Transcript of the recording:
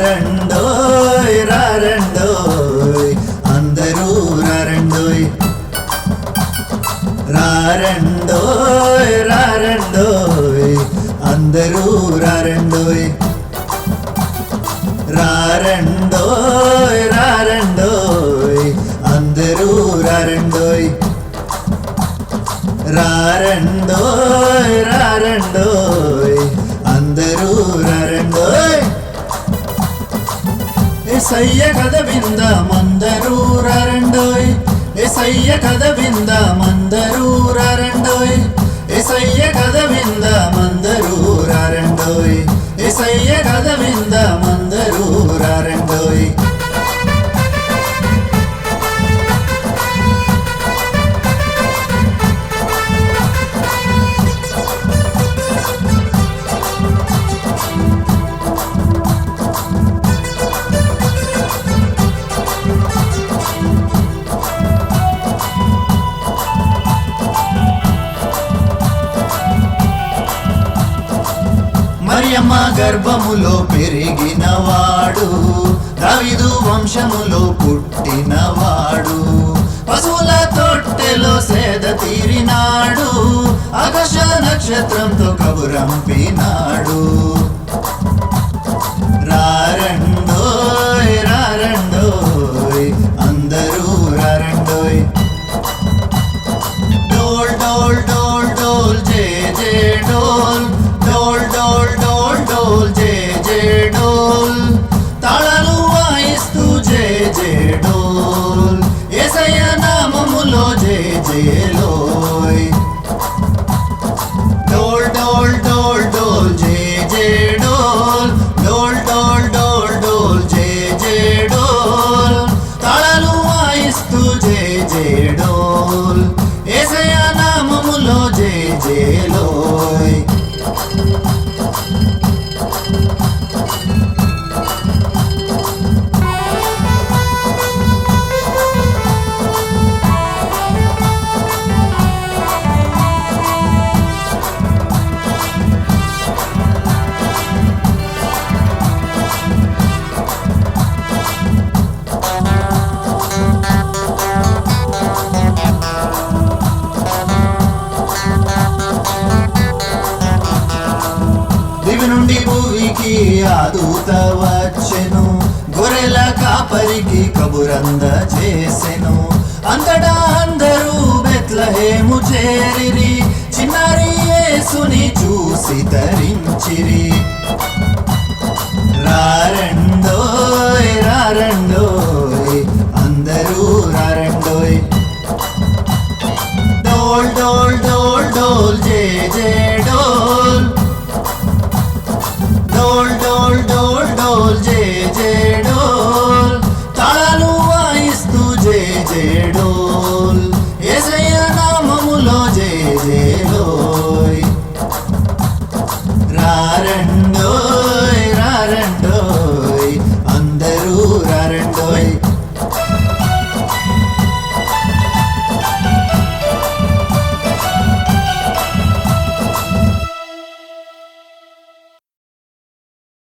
రారండోయ్ రారండోయ్ అందరూ రారండోయ్ రారండోయ్ రారండోయ్ అందరూ రారండోయ్ రారండోయ్ రారండోయ్ అందరూ రారండోయ్ రారండోయ్ రారండోయ్ అందరూ రారండోయ్ ఏసయ్య కథ విందామందరూ రారండోయ్ ఏసయ్య కథ విందామందరూ రారండోయ్ ఏసయ్య కథ విందామందరూ రారండోయ్ ఏసయ్య కథ విందామందరూ రారండోయ్ మరియమ్మ గర్భములో పెరిగినవాడు దావీదు వంశములో పుట్టినవాడు పశువుల తొట్టెలో సేద తీరినాడు ఆకాశ నక్షత్రంతో కబురంపినాడు రారండోయ్ రారండోయ్ అందరూ రారండోయ్ డోల్ డోల్ డోల్ డోల్ జే జే డోల్ డోల్ డోల్ డోల్ డోల్ జే జే డోల్ తాళాలు వాయిస్తూ జే జే డోల్ యేసయ్య నామములో జే జేలోయ్ డోల్ డోల్ డోల్ డోల్ జే జే డోల్ డోల్ డోల్ డోల్ డోల్ జే జే డోల్ తాళాలు వాయిస్తూ జే జే డోల్ యేసయ్య నామములో జే జేలోయ్ దివి నుండి భూమికి ఆ దూత వచ్చెను గొర్రెల కాపరికి కబురంద చేసెను అంతటా అందరూ బెత్లెహేము చేరిరి చిన్నారి యేసుని చూసి తరించిరి రారండోయ్ రారండోయ్ అందరూ రారండోయ్ డోల్ డోల్ డోల్ డోల్ జే జే డోల్ డోల్ డోల్ డోల్ డోల్ జే జే డోల్ తాళాలు వాయిస్తూ జే జే డోల్ యేసయ్య నామములో జే జేలోయ్ రారండోయ్ రారండోయ్ అందరూ రారండోయ్